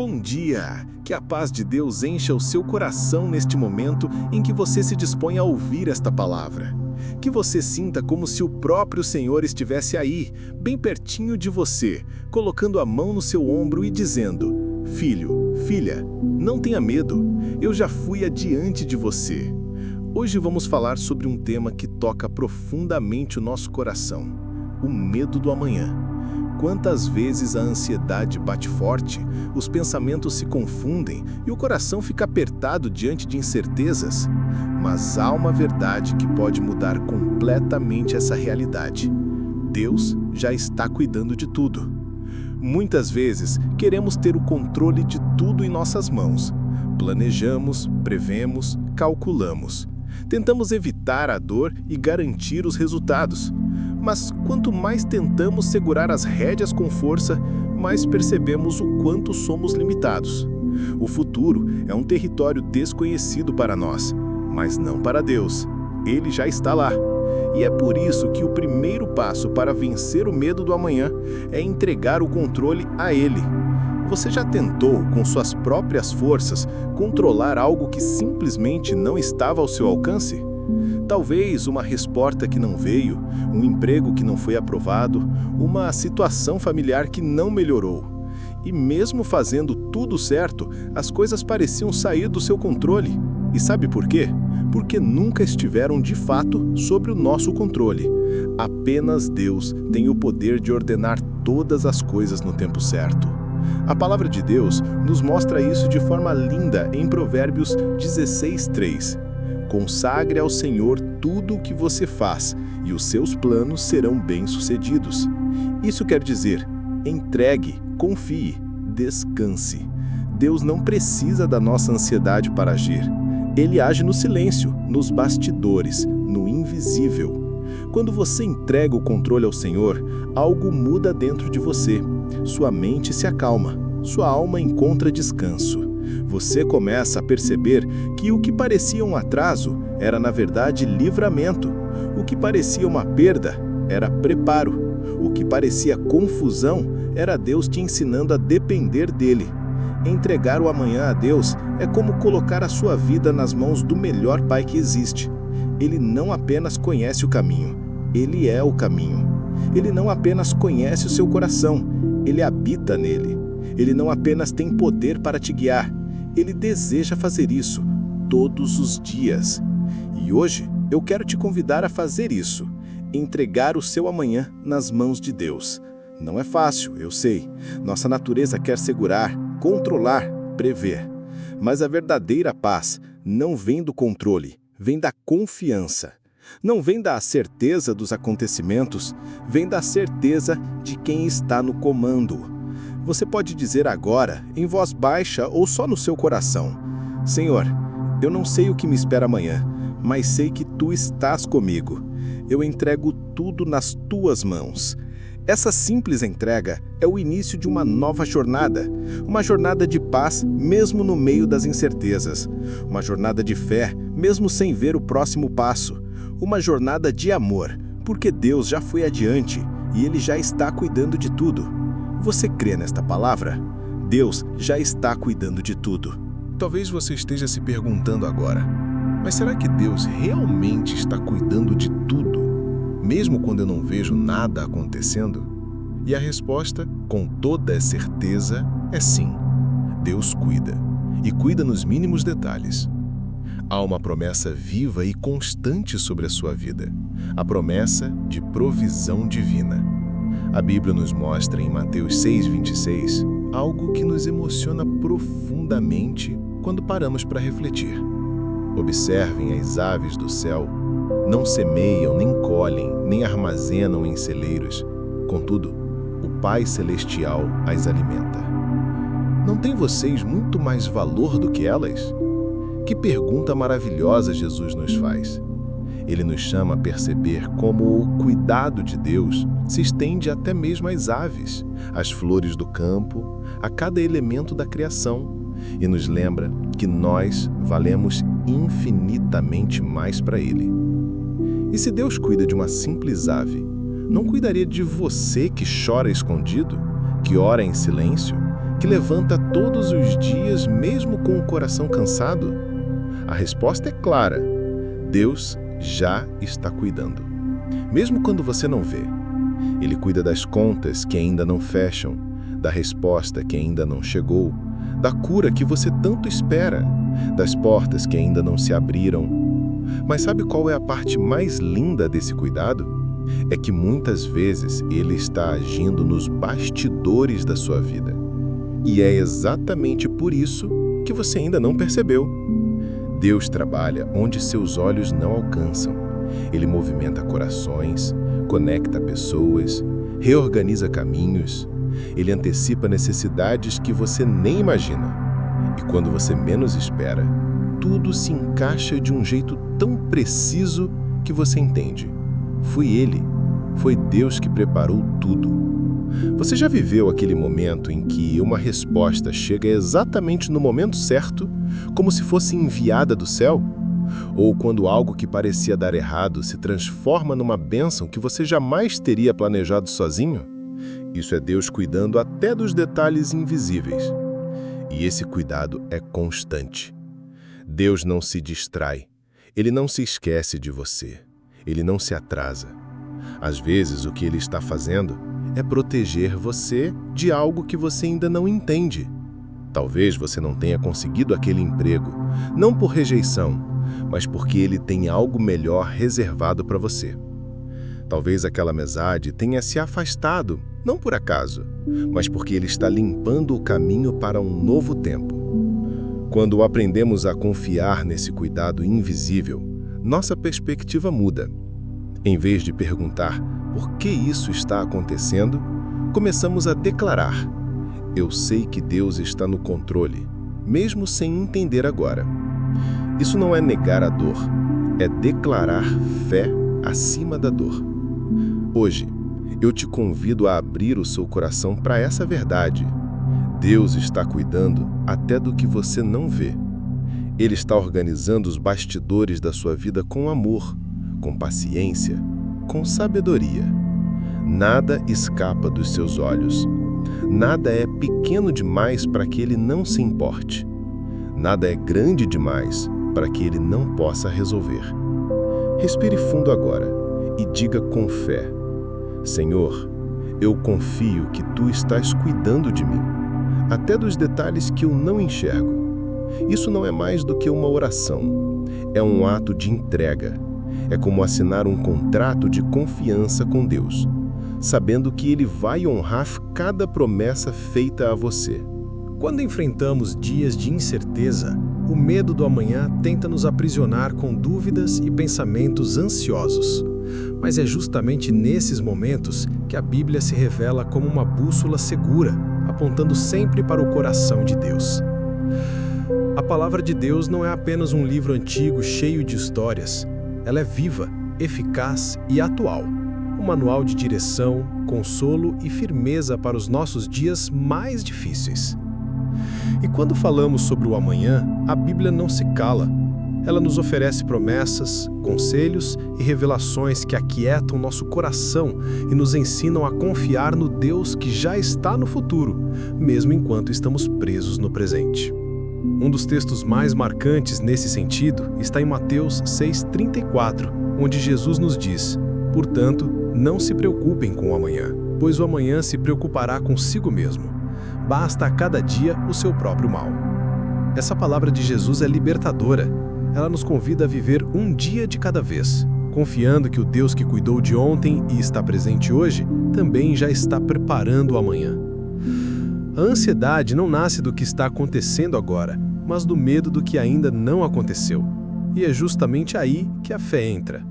Bom dia! Que a paz de Deus encha o seu coração neste momento em que você se dispõe a ouvir esta palavra. Que você sinta como se o próprio Senhor estivesse aí, bem pertinho de você, colocando a mão no seu ombro e dizendo: Filho, filha, não tenha medo, eu já fui adiante de você. Hoje vamos falar sobre um tema que toca profundamente o nosso coração: o medo do amanhã. Quantas vezes a ansiedade bate forte, os pensamentos se confundem e o coração fica apertado diante de incertezas? Mas há uma verdade que pode mudar completamente essa realidade. Deus já está cuidando de tudo. Muitas vezes queremos ter o controle de tudo em nossas mãos. Planejamos, prevemos, calculamos. Tentamos evitar a dor e garantir os resultados. Mas quanto mais tentamos segurar as rédeas com força, mais percebemos o quanto somos limitados. O futuro é um território desconhecido para nós, mas não para Deus. Ele já está lá. E é por isso que o primeiro passo para vencer o medo do amanhã é entregar o controle a Ele. Você já tentou, com suas próprias forças, controlar algo que simplesmente não estava ao seu alcance? Talvez uma resposta que não veio, um emprego que não foi aprovado, uma situação familiar que não melhorou. E mesmo fazendo tudo certo, as coisas pareciam sair do seu controle. E sabe por quê? Porque nunca estiveram de fato sobre o nosso controle. Apenas Deus tem o poder de ordenar todas as coisas no tempo certo. A palavra de Deus nos mostra isso de forma linda em Provérbios 16:3. Consagre ao Senhor tudo o que você faz, e os seus planos serão bem-sucedidos. Isso quer dizer, entregue, confie, descanse. Deus não precisa da nossa ansiedade para agir. Ele age no silêncio, nos bastidores, no invisível. Quando você entrega o controle ao Senhor, algo muda dentro de você. Sua mente se acalma, sua alma encontra descanso. Você começa a perceber que o que parecia um atraso era, na verdade, livramento. O que parecia uma perda era preparo. O que parecia confusão era Deus te ensinando a depender dele. Entregar o amanhã a Deus é como colocar a sua vida nas mãos do melhor pai que existe. Ele não apenas conhece o caminho, ele é o caminho. Ele não apenas conhece o seu coração, ele habita nele. Ele não apenas tem poder para te guiar, ele deseja fazer isso todos os dias. E hoje eu quero te convidar a fazer isso, entregar o seu amanhã nas mãos de Deus. Não é fácil, eu sei. Nossa natureza quer segurar, controlar, prever. Mas a verdadeira paz não vem do controle, vem da confiança. Não vem da certeza dos acontecimentos, vem da certeza de quem está no comando. Você pode dizer agora, em voz baixa ou só no seu coração: Senhor, eu não sei o que me espera amanhã, mas sei que Tu estás comigo. Eu entrego tudo nas Tuas mãos. Essa simples entrega é o início de uma nova jornada. Uma jornada de paz, mesmo no meio das incertezas. Uma jornada de fé, mesmo sem ver o próximo passo. Uma jornada de amor, porque Deus já foi adiante e Ele já está cuidando de tudo. Você crê nesta palavra? Deus já está cuidando de tudo. Talvez você esteja se perguntando agora: mas será que Deus realmente está cuidando de tudo, mesmo quando eu não vejo nada acontecendo? E a resposta, com toda certeza, é sim. Deus cuida, e cuida nos mínimos detalhes. Há uma promessa viva e constante sobre a sua vida, a promessa de provisão divina. A Bíblia nos mostra em Mateus 6:26 algo que nos emociona profundamente quando paramos para refletir. Observem as aves do céu. Não semeiam, nem colhem, nem armazenam em celeiros. Contudo, o Pai Celestial as alimenta. Não têm vocês muito mais valor do que elas? Que pergunta maravilhosa Jesus nos faz. Ele nos chama a perceber como o cuidado de Deus se estende até mesmo às aves, às flores do campo, a cada elemento da criação, e nos lembra que nós valemos infinitamente mais para Ele. E se Deus cuida de uma simples ave, não cuidaria de você que chora escondido, que ora em silêncio, que levanta todos os dias mesmo com o coração cansado? A resposta é clara: Deus já está cuidando. Mesmo quando você não vê, Ele cuida das contas que ainda não fecham, da resposta que ainda não chegou, da cura que você tanto espera, das portas que ainda não se abriram. Mas sabe qual é a parte mais linda desse cuidado? É que muitas vezes Ele está agindo nos bastidores da sua vida. E é exatamente por isso que você ainda não percebeu. Deus trabalha onde seus olhos não alcançam. Ele movimenta corações, conecta pessoas, reorganiza caminhos. Ele antecipa necessidades que você nem imagina. E quando você menos espera, tudo se encaixa de um jeito tão preciso que você entende. Foi Deus que preparou tudo. Você já viveu aquele momento em que uma resposta chega exatamente no momento certo, como se fosse enviada do céu? Ou quando algo que parecia dar errado se transforma numa bênção que você jamais teria planejado sozinho? Isso é Deus cuidando até dos detalhes invisíveis. E esse cuidado é constante. Deus não se distrai. Ele não se esquece de você. Ele não se atrasa. Às vezes, o que Ele está fazendo é proteger você de algo que você ainda não entende. Talvez você não tenha conseguido aquele emprego, não por rejeição, mas porque Ele tem algo melhor reservado para você. Talvez aquela amizade tenha se afastado, não por acaso, mas porque Ele está limpando o caminho para um novo tempo. Quando aprendemos a confiar nesse cuidado invisível, nossa perspectiva muda. Em vez de perguntar por que isso está acontecendo, começamos a declarar: eu sei que Deus está no controle, mesmo sem entender agora. Isso não é negar a dor, é declarar fé acima da dor. Hoje, eu te convido a abrir o seu coração para essa verdade. Deus está cuidando até do que você não vê. Ele está organizando os bastidores da sua vida com amor, com paciência, com sabedoria. Nada escapa dos seus olhos. Nada é pequeno demais para que Ele não se importe. Nada é grande demais para que Ele não possa resolver. Respire fundo agora e diga com fé: Senhor, eu confio que Tu estás cuidando de mim, até dos detalhes que eu não enxergo. Isso não é mais do que uma oração. É um ato de entrega. É como assinar um contrato de confiança com Deus, sabendo que Ele vai honrar cada promessa feita a você. Quando enfrentamos dias de incerteza, o medo do amanhã tenta nos aprisionar com dúvidas e pensamentos ansiosos. Mas é justamente nesses momentos que a Bíblia se revela como uma bússola segura, apontando sempre para o coração de Deus. A palavra de Deus não é apenas um livro antigo cheio de histórias. Ela é viva, eficaz e atual. Um manual de direção, consolo e firmeza para os nossos dias mais difíceis. E quando falamos sobre o amanhã, a Bíblia não se cala. Ela nos oferece promessas, conselhos e revelações que aquietam nosso coração e nos ensinam a confiar no Deus que já está no futuro, mesmo enquanto estamos presos no presente. Um dos textos mais marcantes nesse sentido está em Mateus 6,34, onde Jesus nos diz: portanto, não se preocupem com o amanhã, pois o amanhã se preocupará consigo mesmo. Basta a cada dia o seu próprio mal. Essa palavra de Jesus é libertadora. Ela nos convida a viver um dia de cada vez, confiando que o Deus que cuidou de ontem e está presente hoje, também já está preparando o amanhã. A ansiedade não nasce do que está acontecendo agora, mas do medo do que ainda não aconteceu. E é justamente aí que a fé entra.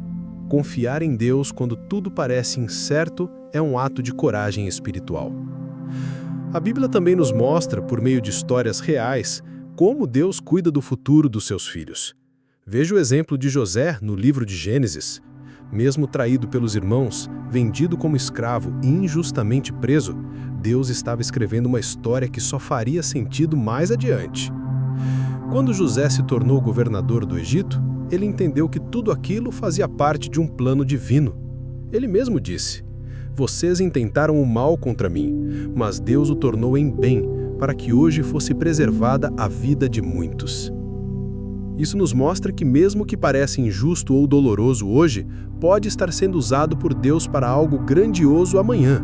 Confiar em Deus quando tudo parece incerto é um ato de coragem espiritual. A Bíblia também nos mostra, por meio de histórias reais, como Deus cuida do futuro dos seus filhos. Veja o exemplo de José no livro de Gênesis. Mesmo traído pelos irmãos, vendido como escravo e injustamente preso, Deus estava escrevendo uma história que só faria sentido mais adiante. Quando José se tornou governador do Egito, ele entendeu que tudo aquilo fazia parte de um plano divino. Ele mesmo disse: vocês intentaram o mal contra mim, mas Deus o tornou em bem, para que hoje fosse preservada a vida de muitos. Isso nos mostra que mesmo que pareça injusto ou doloroso hoje, pode estar sendo usado por Deus para algo grandioso amanhã.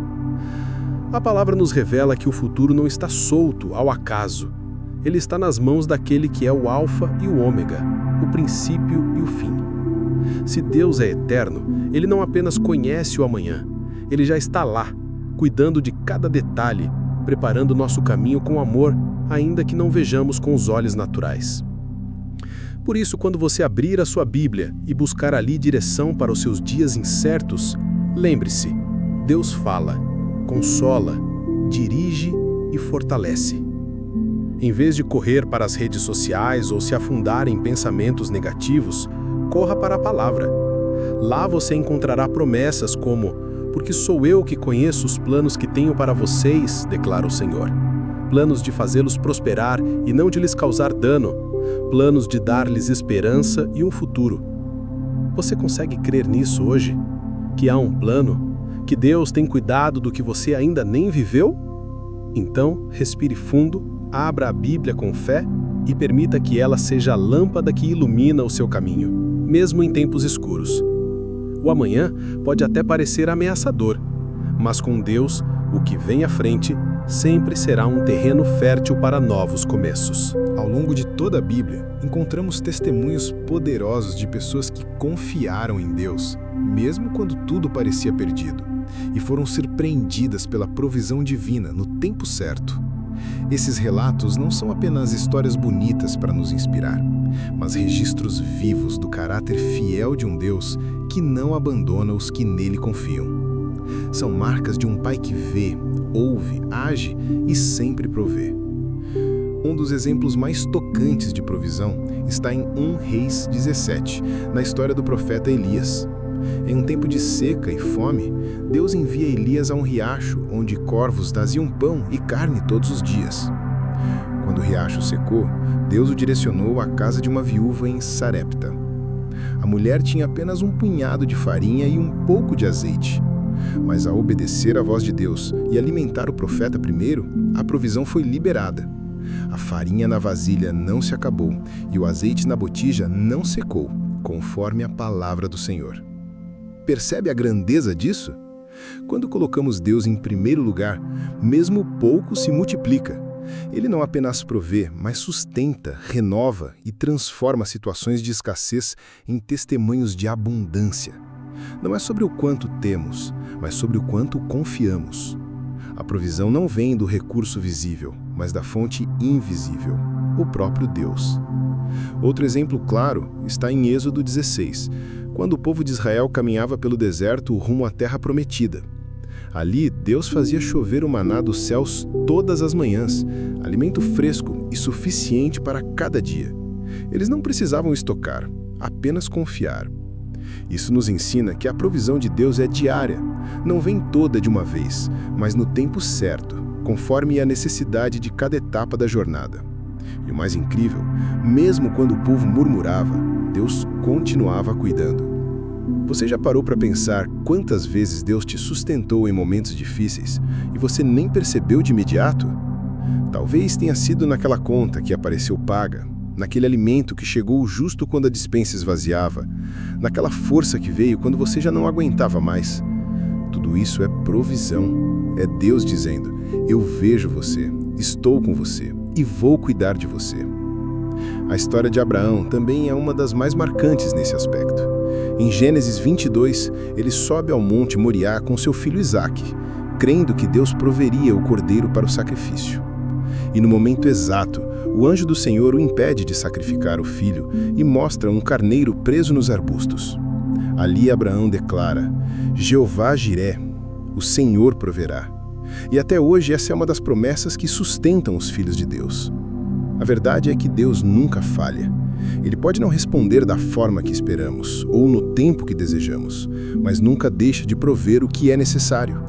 A palavra nos revela que o futuro não está solto ao acaso. Ele está nas mãos daquele que é o Alfa e o Ômega, o princípio e o fim. Se Deus é eterno, Ele não apenas conhece o amanhã, Ele já está lá, cuidando de cada detalhe, preparando nosso caminho com amor, ainda que não vejamos com os olhos naturais. Por isso, quando você abrir a sua Bíblia e buscar ali direção para os seus dias incertos, lembre-se, Deus fala, consola, dirige e fortalece. Em vez de correr para as redes sociais ou se afundar em pensamentos negativos, corra para a palavra. Lá você encontrará promessas como: porque sou eu que conheço os planos que tenho para vocês, declara o Senhor. Planos de fazê-los prosperar e não de lhes causar dano. Planos de dar-lhes esperança e um futuro. Você consegue crer nisso hoje? Que há um plano? Que Deus tem cuidado do que você ainda nem viveu? Então, respire fundo, abra a Bíblia com fé e permita que ela seja a lâmpada que ilumina o seu caminho, mesmo em tempos escuros. O amanhã pode até parecer ameaçador, mas com Deus, o que vem à frente sempre será um terreno fértil para novos começos. Ao longo de toda a Bíblia, encontramos testemunhos poderosos de pessoas que confiaram em Deus, mesmo quando tudo parecia perdido, e foram surpreendidas pela provisão divina no tempo certo. Esses relatos não são apenas histórias bonitas para nos inspirar, mas registros vivos do caráter fiel de um Deus que não abandona os que nele confiam. São marcas de um Pai que vê, ouve, age e sempre provê. Um dos exemplos mais tocantes de provisão está em 1 Reis 17, na história do profeta Elias. Em um tempo de seca e fome, Deus envia Elias a um riacho, onde corvos traziam pão e carne todos os dias. Quando o riacho secou, Deus o direcionou à casa de uma viúva em Sarepta. A mulher tinha apenas um punhado de farinha e um pouco de azeite. Mas ao obedecer à voz de Deus e alimentar o profeta primeiro, a provisão foi liberada. A farinha na vasilha não se acabou e o azeite na botija não secou, conforme a palavra do Senhor. Percebe a grandeza disso? Quando colocamos Deus em primeiro lugar, mesmo pouco se multiplica. Ele não apenas provê, mas sustenta, renova e transforma situações de escassez em testemunhos de abundância. Não é sobre o quanto temos, mas sobre o quanto confiamos. A provisão não vem do recurso visível, mas da fonte invisível, o próprio Deus. Outro exemplo claro está em Êxodo 16, quando o povo de Israel caminhava pelo deserto rumo à terra prometida. Ali, Deus fazia chover o maná dos céus todas as manhãs, alimento fresco e suficiente para cada dia. Eles não precisavam estocar, apenas confiar. Isso nos ensina que a provisão de Deus é diária, não vem toda de uma vez, mas no tempo certo, conforme a necessidade de cada etapa da jornada. E o mais incrível, mesmo quando o povo murmurava, Deus continuava cuidando. Você já parou para pensar quantas vezes Deus te sustentou em momentos difíceis e você nem percebeu de imediato? Talvez tenha sido naquela conta que apareceu paga, naquele alimento que chegou justo quando a despensa esvaziava, naquela força que veio quando você já não aguentava mais. Tudo isso é provisão. É Deus dizendo: eu vejo você, estou com você e vou cuidar de você. A história de Abraão também é uma das mais marcantes nesse aspecto. Em Gênesis 22, ele sobe ao monte Moriá com seu filho Isaque, crendo que Deus proveria o cordeiro para o sacrifício. E no momento exato, o anjo do Senhor o impede de sacrificar o filho e mostra um carneiro preso nos arbustos. Ali Abraão declara: Jeová Jiré, o Senhor proverá. E até hoje essa é uma das promessas que sustentam os filhos de Deus. A verdade é que Deus nunca falha. Ele pode não responder da forma que esperamos ou no tempo que desejamos, mas nunca deixa de prover o que é necessário.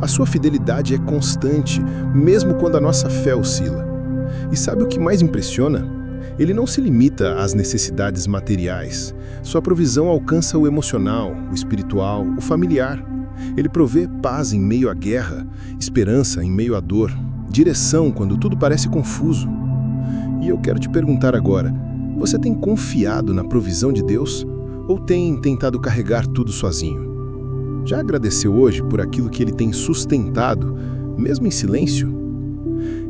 A sua fidelidade é constante, mesmo quando a nossa fé oscila. E sabe o que mais impressiona? Ele não se limita às necessidades materiais. Sua provisão alcança o emocional, o espiritual, o familiar. Ele provê paz em meio à guerra, esperança em meio à dor, direção quando tudo parece confuso. E eu quero te perguntar agora, você tem confiado na provisão de Deus ou tem tentado carregar tudo sozinho? Já agradeceu hoje por aquilo que Ele tem sustentado, mesmo em silêncio?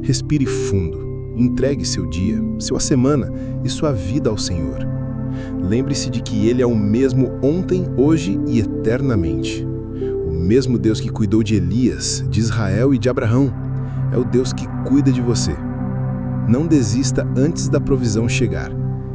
Respire fundo, entregue seu dia, sua semana e sua vida ao Senhor. Lembre-se de que Ele é o mesmo ontem, hoje e eternamente. O mesmo Deus que cuidou de Elias, de Israel e de Abraão, é o Deus que cuida de você. Não desista antes da provisão chegar.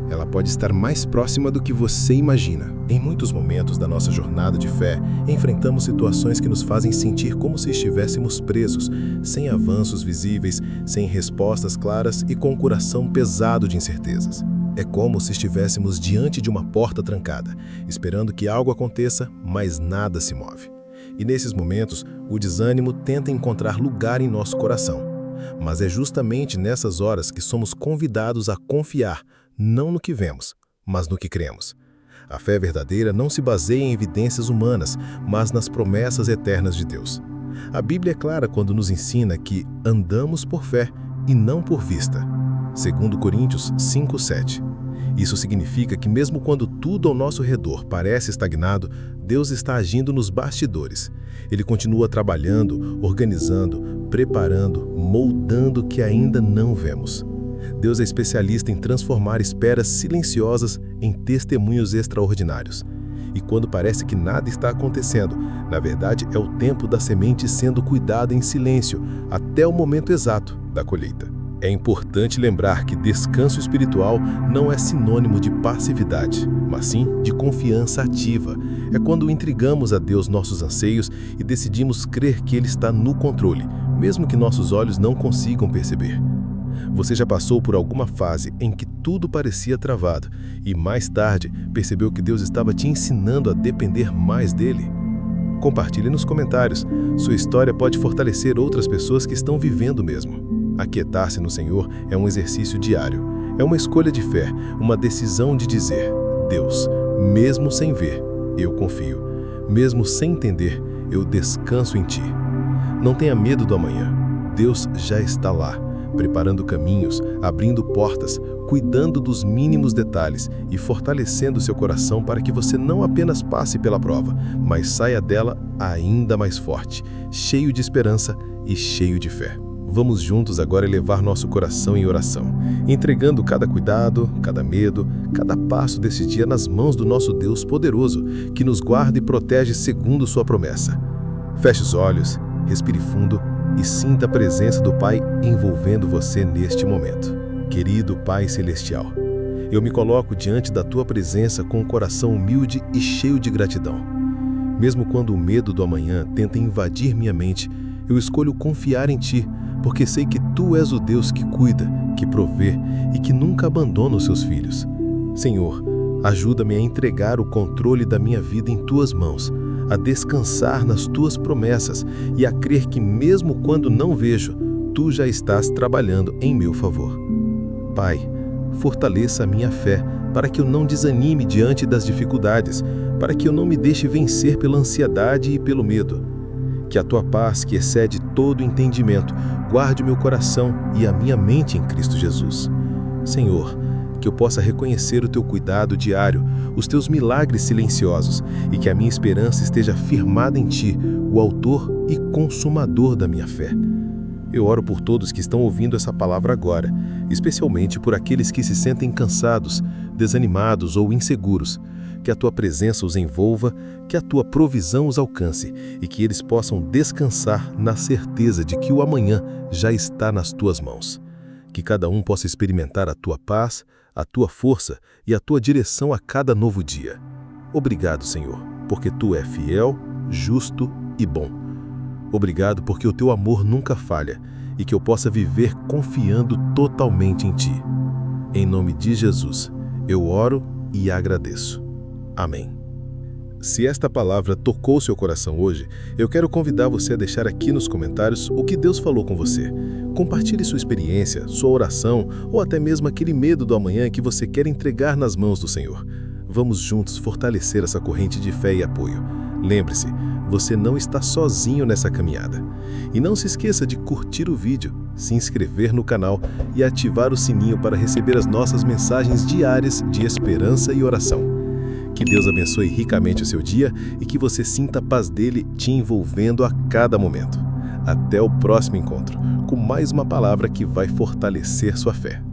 Ela pode estar mais próxima do que você imagina. Em muitos momentos da nossa jornada de fé, enfrentamos situações que nos fazem sentir como se estivéssemos presos, sem avanços visíveis, sem respostas claras e com o coração pesado de incertezas. É como se estivéssemos diante de uma porta trancada, esperando que algo aconteça, mas nada se move. E nesses momentos, o desânimo tenta encontrar lugar em nosso coração. Mas é justamente nessas horas que somos convidados a confiar, não no que vemos, mas no que cremos. A fé verdadeira não se baseia em evidências humanas, mas nas promessas eternas de Deus. A Bíblia é clara quando nos ensina que andamos por fé e não por vista. 2 Coríntios 5:7. Isso significa que mesmo quando tudo ao nosso redor parece estagnado, Deus está agindo nos bastidores. Ele continua trabalhando, organizando, preparando, moldando o que ainda não vemos. Deus é especialista em transformar esperas silenciosas em testemunhos extraordinários. E quando parece que nada está acontecendo, na verdade é o tempo da semente sendo cuidada em silêncio até o momento exato da colheita. É importante lembrar que descanso espiritual não é sinônimo de passividade, mas sim de confiança ativa. É quando entregamos a Deus nossos anseios e decidimos crer que Ele está no controle, mesmo que nossos olhos não consigam perceber. Você já passou por alguma fase em que tudo parecia travado e mais tarde percebeu que Deus estava te ensinando a depender mais dele? Compartilhe nos comentários. Sua história pode fortalecer outras pessoas que estão vivendo o mesmo. Aquietar-se no Senhor é um exercício diário. É uma escolha de fé, uma decisão de dizer: Deus, mesmo sem ver, eu confio. Mesmo sem entender, eu descanso em Ti. Não tenha medo do amanhã. Deus já está lá, preparando caminhos, abrindo portas, cuidando dos mínimos detalhes e fortalecendo seu coração para que você não apenas passe pela prova, mas saia dela ainda mais forte, cheio de esperança e cheio de fé. Vamos juntos agora elevar nosso coração em oração, entregando cada cuidado, cada medo, cada passo desse dia nas mãos do nosso Deus poderoso, que nos guarda e protege segundo sua promessa. Feche os olhos, respire fundo e sinta a presença do Pai envolvendo você neste momento. Querido Pai Celestial, eu me coloco diante da Tua presença com um coração humilde e cheio de gratidão. Mesmo quando o medo do amanhã tenta invadir minha mente, eu escolho confiar em Ti, porque sei que Tu és o Deus que cuida, que provê e que nunca abandona os seus filhos. Senhor, ajuda-me a entregar o controle da minha vida em Tuas mãos, a descansar nas Tuas promessas e a crer que mesmo quando não vejo, Tu já estás trabalhando em meu favor. Pai, fortaleça a minha fé para que eu não desanime diante das dificuldades, para que eu não me deixe vencer pela ansiedade e pelo medo. Que a Tua paz, que excede todo entendimento, guarde o meu coração e a minha mente em Cristo Jesus. Senhor, que eu possa reconhecer o Teu cuidado diário, os Teus milagres silenciosos e que a minha esperança esteja firmada em Ti, o autor e consumador da minha fé. Eu oro por todos que estão ouvindo essa palavra agora, especialmente por aqueles que se sentem cansados, desanimados ou inseguros. Que a Tua presença os envolva, que a Tua provisão os alcance e que eles possam descansar na certeza de que o amanhã já está nas Tuas mãos. Que cada um possa experimentar a Tua paz, a Tua força e a Tua direção a cada novo dia. Obrigado, Senhor, porque Tu é fiel, justo e bom. Obrigado porque o Teu amor nunca falha e que eu possa viver confiando totalmente em Ti. Em nome de Jesus, eu oro e agradeço. Amém. Se esta palavra tocou seu coração hoje, eu quero convidar você a deixar aqui nos comentários o que Deus falou com você. Compartilhe sua experiência, sua oração ou até mesmo aquele medo do amanhã que você quer entregar nas mãos do Senhor. Vamos juntos fortalecer essa corrente de fé e apoio. Lembre-se, você não está sozinho nessa caminhada. E não se esqueça de curtir o vídeo, se inscrever no canal e ativar o sininho para receber as nossas mensagens diárias de esperança e oração. Que Deus abençoe ricamente o seu dia e que você sinta a paz dele te envolvendo a cada momento. Até o próximo encontro, com mais uma palavra que vai fortalecer sua fé.